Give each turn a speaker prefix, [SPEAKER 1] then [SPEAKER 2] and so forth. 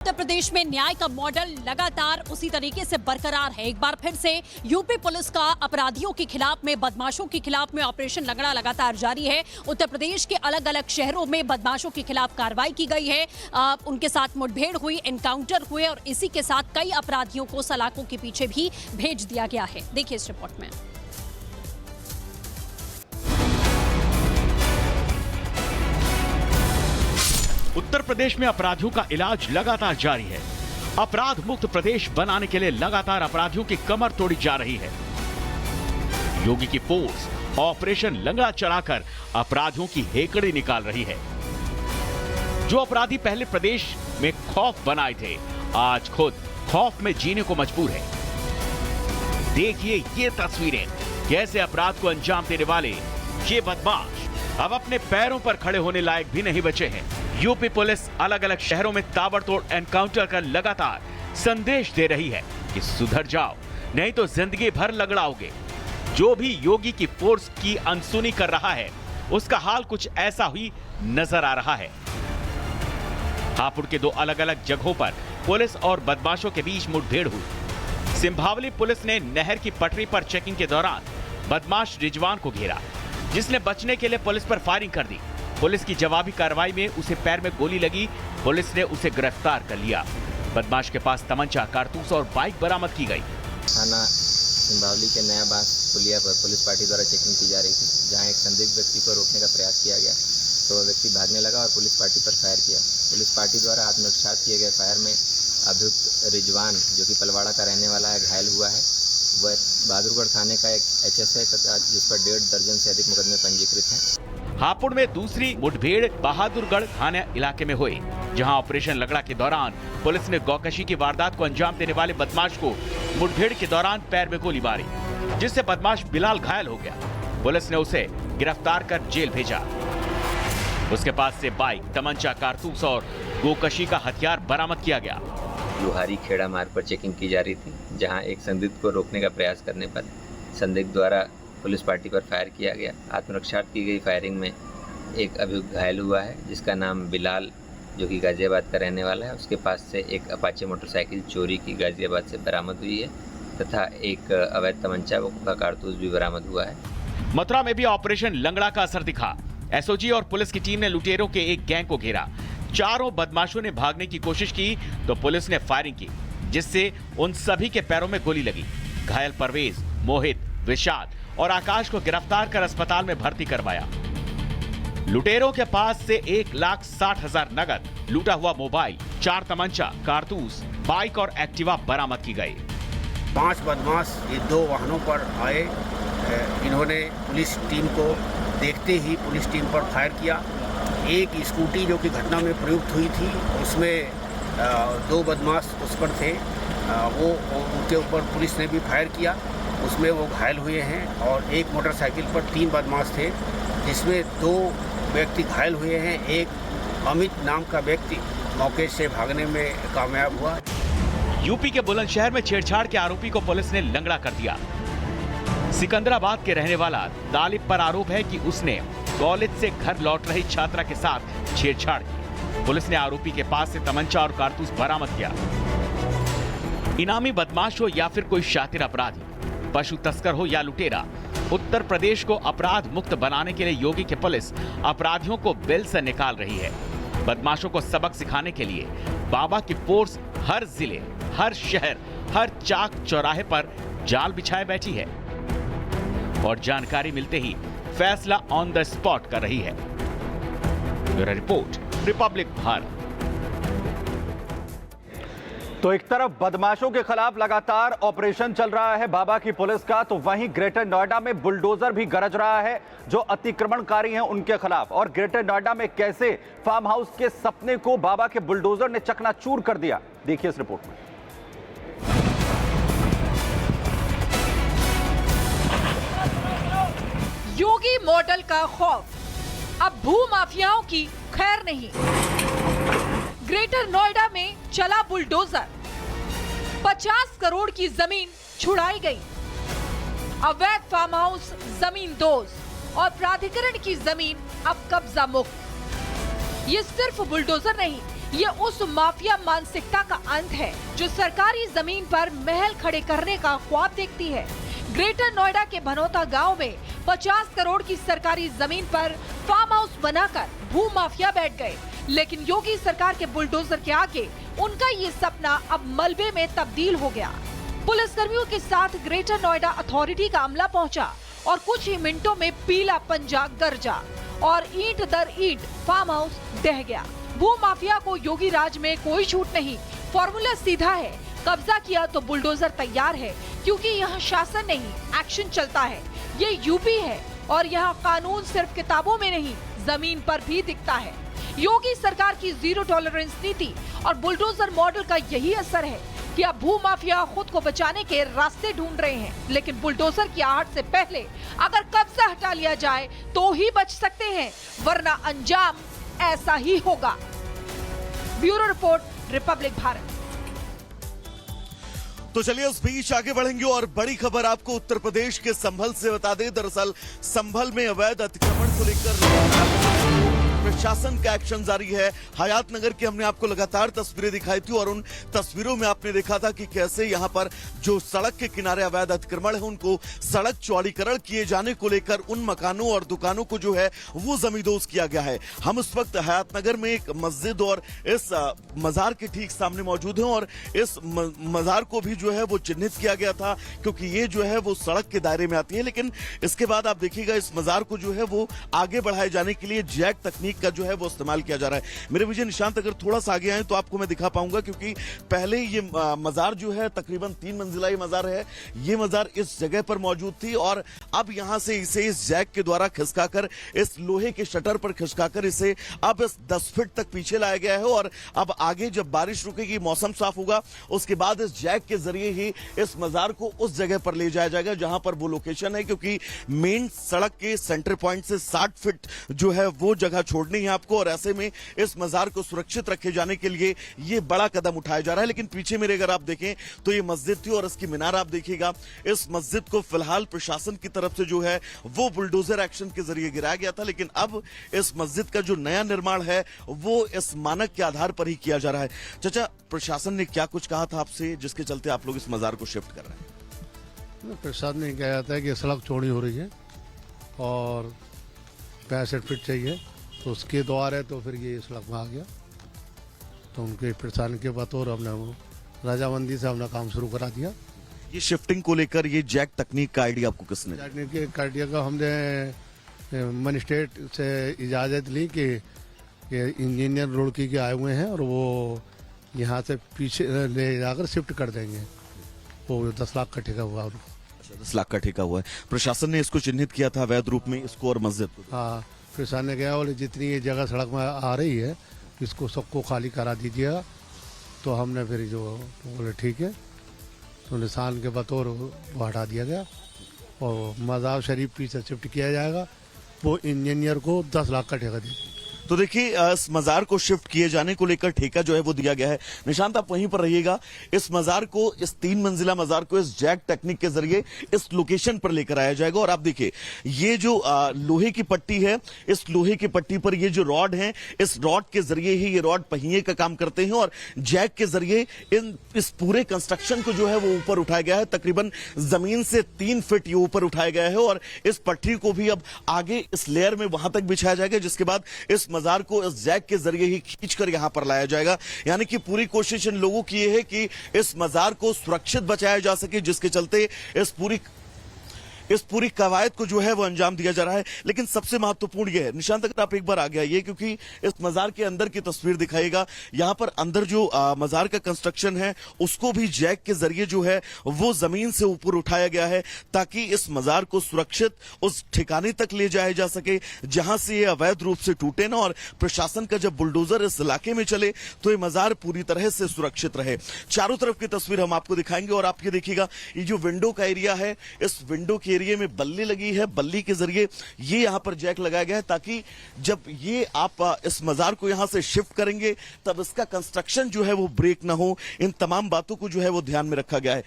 [SPEAKER 1] उत्तर प्रदेश में न्याय का मॉडल लगातार उसी तरीके से बरकरार है। एक बार फिर से यूपी पुलिस का अपराधियों के खिलाफ में, बदमाशों के खिलाफ में ऑपरेशन लंगड़ा लगातार जारी है। उत्तर प्रदेश के अलग अलग शहरों में बदमाशों के खिलाफ कार्रवाई की गई है। उनके साथ मुठभेड़ हुई, एनकाउंटर हुए और इसी के साथ कई अपराधियों को सलाखों के पीछे भी भेज दिया गया है। देखिए इस रिपोर्ट में।
[SPEAKER 2] उत्तर प्रदेश में अपराधियों का इलाज लगातार जारी है। अपराध मुक्त प्रदेश बनाने के लिए लगातार अपराधियों की कमर तोड़ी जा रही है। योगी की फोर्स ऑपरेशन लंगड़ा चलाकर अपराधियों की हेकड़ी निकाल रही है। जो अपराधी पहले प्रदेश में खौफ बनाए थे, आज खुद खौफ में जीने को मजबूर है। देखिए ये तस्वीरें, कैसे अपराध को अंजाम देने वाले ये बदमाश अब अपने पैरों पर खड़े होने लायक भी नहीं बचे हैं। यूपी पुलिस अलग अलग शहरों में ताबड़तोड़ एनकाउंटर कर लगातार संदेश दे रही है कि सुधर जाओ, नहीं तो जिंदगी भर लगड़ाओगे। जो भी योगी की फोर्स की अनसुनी कर रहा है, उसका हाल कुछ ऐसा ही नजर आ रहा है। हापुड़ के दो अलग अलग जगहों पर पुलिस और बदमाशों के बीच मुठभेड़ हुई। सिंभावली पुलिस ने नहर की पटरी पर चेकिंग के दौरान बदमाश रिजवान को घेरा, जिसने बचने के लिए पुलिस पर फायरिंग कर दी। पुलिस की जवाबी कार्रवाई में उसे पैर में गोली लगी। पुलिस ने उसे गिरफ्तार कर लिया। बदमाश के पास तमंचा, कारतूस और बाइक बरामद की गई।
[SPEAKER 3] थाना सिंभावली के नया बांस पुलिया पर पुलिस पार्टी द्वारा चेकिंग की जा रही थी, जहां एक संदिग्ध व्यक्ति को रोकने का प्रयास किया गया तो वह व्यक्ति भागने लगा और पुलिस पार्टी पर फायर किया। पुलिस पार्टी द्वारा आत्मरक्षा किए गए फायर में अभियुक्त रिजवान, जो कि पलवाड़ा का रहने वाला है, घायल हुआ है। वह बहादुरगढ़ थाने का एक एचएस है तथा जिस पर 1.5 दर्जन से अधिक मुकदमे पंजीकृत हैं।
[SPEAKER 2] हापुड़ में दूसरी मुठभेड़ बहादुरगढ़ थाना इलाके में हुई, जहां ऑपरेशन लंगड़ा के दौरान पुलिस ने गौकशी की वारदात को अंजाम देने वाले बदमाश को मुठभेड़ के दौरान पैर में गोली मारी, जिससे बदमाश बिलाल घायल हो गया। पुलिस ने उसे गिरफ्तार कर जेल भेजा। उसके पास से बाइक, तमंचा, कारतूस और गोकशी का हथियार बरामद किया गया।
[SPEAKER 3] लुहारी खेड़ा मार्ग पर चेकिंग की जा रही थी, जहां एक संदिग्ध को रोकने का प्रयास करने पर संदिग्ध द्वारा पुलिस पार्टी पर फायर किया गया। आत्मरक्षा की गई फायरिंग में एक अभियुक्त घायल हुआ है, जिसका नाम बिलाल, जो कि गाजियाबाद का रहने वाला है। उसके पास से एक अपाचे मोटरसाइकिल चोरी की गाजियाबाद से बरामद हुई है तथा एक अवैध तमंचा का कारतूस भी बरामद हुआ है।
[SPEAKER 2] मथुरा में भी ऑपरेशन लंगड़ा का असर दिखा। एसओजी और पुलिस की टीम ने लुटेरों के एक गैंग को घेरा। चारों बदमाशों ने भागने की कोशिश की तो पुलिस ने फायरिंग की, जिससे उन सभी के पैरों में गोली लगी। घायल परवेज, मोहित, विशाल और आकाश को गिरफ्तार कर अस्पताल में भर्ती करवाया। लुटेरों के पास से 1,60,000 नगद, लूटा हुआ मोबाइल, 4 तमंचा, कारतूस, बाइक और एक्टिवा बरामद की गई।
[SPEAKER 4] 5 बदमाश ये 2 वाहनों पर आए। इन्होंने पुलिस टीम को देखते ही पुलिस टीम पर फायर किया। एक स्कूटी जो कि घटना में प्रयुक्त हुई थी, उसमें 2 बदमाश उस पर थे। वो उनके ऊपर पुलिस ने भी फायर किया, उसमें वो घायल हुए हैं। और एक मोटरसाइकिल पर 3 बदमाश थे, जिसमें 2 व्यक्ति घायल हुए हैं। एक अमित नाम का व्यक्ति मौके से भागने में कामयाब हुआ।
[SPEAKER 2] यूपी के बुलंदशहर में छेड़छाड़ के आरोपी को पुलिस ने लंगड़ा कर दिया। सिकंदराबाद के रहने वाला तालिब पर आरोप है कि उसने कॉलेज से घर लौट रही छात्रा के साथ छेड़छाड़ की। पुलिस ने आरोपी के पास से तमंचा और कारतूस बरामद किया। इनामी बदमाश हो या फिर कोई शातिर अपराधी, पशु तस्कर हो या लुटेरा, उत्तर प्रदेश को अपराध मुक्त बनाने के लिए योगी की पुलिस अपराधियों को बिल से निकाल रही है। बदमाशों को सबक सिखाने के लिए बाबा की फोर्स हर जिले, हर शहर, हर चाक चौराहे पर जाल बिछाए बैठी है और जानकारी मिलते ही फैसला ऑन द स्पॉट कर रही है। Bureau report, Republic Bharat.
[SPEAKER 5] तो एक तरफ बदमाशों के खिलाफ लगातार ऑपरेशन चल रहा है बाबा की पुलिस का, तो वहीं ग्रेटर नोएडा में बुलडोजर भी गरज रहा है जो अतिक्रमणकारी हैं उनके खिलाफ। और ग्रेटर नोएडा में कैसे फार्म हाउस के सपने को बाबा के बुलडोजर ने चकनाचूर कर दिया, देखिए इस रिपोर्ट में।
[SPEAKER 6] योगी मॉडल का खौफ, अब भू माफियाओं की खैर नहीं। ग्रेटर नोएडा में चला बुलडोजर, 50 करोड़ की जमीन छुड़ाई गई। अवैध फार्म हाउस जमीन दोज और प्राधिकरण की जमीन अब कब्जा मुक्त। ये सिर्फ बुलडोजर नहीं, ये उस माफिया मानसिकता का अंत है जो सरकारी जमीन पर महल खड़े करने का ख्वाब देखती है। ग्रेटर नोएडा के भनौता गांव में 50 करोड़ की सरकारी जमीन पर फार्म हाउस बनाकर भू माफिया बैठ गए, लेकिन योगी सरकार के बुलडोजर के आगे उनका ये सपना अब मलबे में तब्दील हो गया। पुलिसकर्मियों के साथ ग्रेटर नोएडा अथॉरिटी का अमला पहुंचा और कुछ ही मिनटों में पीला पंजा गरजा और ईंट दर ईंट फार्म हाउस ढह गया। भू माफिया को योगी राज में कोई छूट नहीं, फॉर्मूला सीधा है, कब्जा किया तो बुलडोजर तैयार है, क्योंकि यहाँ शासन नहीं एक्शन चलता है। ये यूपी है और यहाँ कानून सिर्फ किताबों में नहीं जमीन पर भी दिखता है। योगी सरकार की जीरो टॉलरेंस नीति और बुलडोजर मॉडल का यही असर है कि अब भू माफिया खुद को बचाने के रास्ते ढूंढ रहे हैं, लेकिन बुलडोजर की आहट से पहले अगर कब्जा हटा लिया जाए तो ही बच सकते हैं, वरना अंजाम ऐसा ही होगा। Bureau report, Republic Bharat.
[SPEAKER 7] तो चलिए उस बीच आगे बढ़ेंगे और बड़ी खबर आपको उत्तर प्रदेश के संभल से बता दें। दरअसल संभल में अवैध अतिक्रमण को लेकर प्रशासन का एक्शन जारी है। हयात नगर की हमने आपको लगातार तस्वीरें दिखाई थी और उन तस्वीरों में आपने देखा था कि कैसे यहां पर जो सड़क के किनारे अवैध अतिक्रमण है उनको सड़क चौड़ीकरण किए जाने को लेकर उन मकानों और दुकानों को जो है वो जमींदोज किया गया है। हम इस वक्त हयात नगर में एक मस्जिद और इस मजार के ठीक सामने मौजूद हैं और इस मजार को भी जो है वो चिन्हित किया गया था क्योंकि ये जो है वो सड़क के दायरे में आती है। लेकिन इसके बाद आप देखिएगा इस मजार को जो है वो आगे बढ़ाए जाने के लिए जैक तकनीक का जो है वो इस्तेमाल किया जा रहा है। मेरे विजय निशांत अगर थोड़ा सा आगे आए तो आपको मैं दिखा पाऊंगा, क्योंकि पहले ये मजार जो है तकरीबन 3 मंजिला ये मजार है। ये मजार इस जगह पर मौजूद थी और अब यहां से इसे इस जैक के द्वारा खिसकाकर इस लोहे के शटर पर खिसकाकर इसे अब इस 10 फीट तक पीछे लाया गया है और अब आगे जब बारिश रुकेगी, मौसम साफ होगा, उसके बाद इस जैक के जरिए ही इस मजार को उस जगह पर ले जाया जाएगा जहां पर वो लोकेशन है, क्योंकि मेन सड़क के सेंटर पॉइंट से 60 फीट जो है वो जगह छोड़नी है आपको और ऐसे में इस मजार को सुरक्षित रखे जाने के लिए ये बड़ा कदम उठाया जा रहा है। लेकिन पीछे मेरे अगर आप देखें तो ये मस्जिद थी और इसकी मीनार आप देखिएगा। इस मस्जिद को फिलहाल प्रशासन की तरफ से जो है वो बुलडोजर एक्शन के जरिए गिराया गया था, लेकिन अब इस मस्जिद का जो नया निर्माण है वो इस मानक के आधार पर ही किया जा रहा है। चाचा, प्रशासन ने क्या कुछ कहा था आपसे जिसके चलते आप लोग इस मजार को शिफ्ट कर रहे हैं?
[SPEAKER 8] प्रशासन ने कहा था कि सड़क चौड़ी हो रही है और 65 फीट चाहिए, तो उसके द्वार है तो फिर ये सड़क में आ गया। तो उनके प्रशासन के बतौर हमने रजामंदी से हमने काम शुरू करा दिया।
[SPEAKER 7] ये शिफ्टिंग को लेकर ये जैक तकनीक का आइडिया आपको किसने दिया?
[SPEAKER 8] तकनीक का आइडिया का हमने मजिस्ट्रेट से इजाज़त ली कि इंजीनियर रुड़की के आए हुए हैं और वो यहाँ से पीछे ले जाकर शिफ्ट कर देंगे। वो 10 लाख का ठेका हुआ उनको।
[SPEAKER 7] 10 लाख का ठेका हुआ है। प्रशासन ने इसको चिन्हित किया था अवैध रूप में, इसको और मस्जिद को।
[SPEAKER 8] हाँ, प्रशासन ने कहा बोले जितनी ये जगह सड़क में आ रही है इसको सबको खाली करा दीजिएगा। तो हमने फिर जो बोले ठीक है, तो निशान के बतौर वो हटा दिया गया और मजार शरीफ पीछे शिफ्ट किया जाएगा। वो इंजीनियर को 10 लाख का ठेका दीजिए।
[SPEAKER 7] तो देखिए इस मजार को शिफ्ट किए जाने को लेकर ठेका जो है वो दिया गया है। निशांत, आप वहीं पर रहिएगा। इस मजार को, इस 3 मंजिला मजार को इस जैक टेक्निक के जरिए इस लोकेशन पर लेकर आया जाएगा। और आप देखिए ये जो लोहे की पट्टी है, इस लोहे की पट्टी पर ये जो रॉड है, इस रॉड के जरिए ही ये रॉड पहिए का काम करते हैं और जैक के जरिए इस पूरे कंस्ट्रक्शन को जो है वो ऊपर उठाया गया है। तकरीबन जमीन से 3 फीट ये ऊपर उठाया गया है और इस पट्टी को भी अब आगे इस लेयर में वहां तक बिछाया जाएगा, जिसके बाद इस मजार को इस जैक के जरिए ही खींचकर यहां पर लाया जाएगा। यानी कि पूरी कोशिश इन लोगों की यह है कि इस मजार को सुरक्षित बचाया जा सके, जिसके चलते इस पूरी कवायद को जो है वो अंजाम दिया जा रहा है। लेकिन सबसे महत्वपूर्ण यह है, निशांत अगर आप एक बार आगे आइए, क्योंकि इस मजार के अंदर की तस्वीर दिखाएगा। यहां पर अंदर जो मजार का कंस्ट्रक्शन है उसको भी जैक के जरिए जो है वो जमीन से ऊपर उठाया गया है ताकि इस मजार को सुरक्षित उस ठिकाने तक ले जाया जा सके जहां से ये अवैध रूप से टूटे ना, और प्रशासन का जब बुलडोजर इस इलाके में चले तो ये मजार पूरी तरह से सुरक्षित रहे। चारों तरफ की तस्वीर हम आपको दिखाएंगे और आप ये देखिएगा, ये जो विंडो का एरिया है, इस विंडो के एरिया में बल्ली लगी है। बल्ली के जरिए ये यहां पर जैक लगाया गया है ताकि जब ये आप इस मजार को यहां से शिफ्ट करेंगे तब इसका कंस्ट्रक्शन जो है वो ब्रेक ना हो। इन तमाम बातों को जो है वो ध्यान में रखा गया है।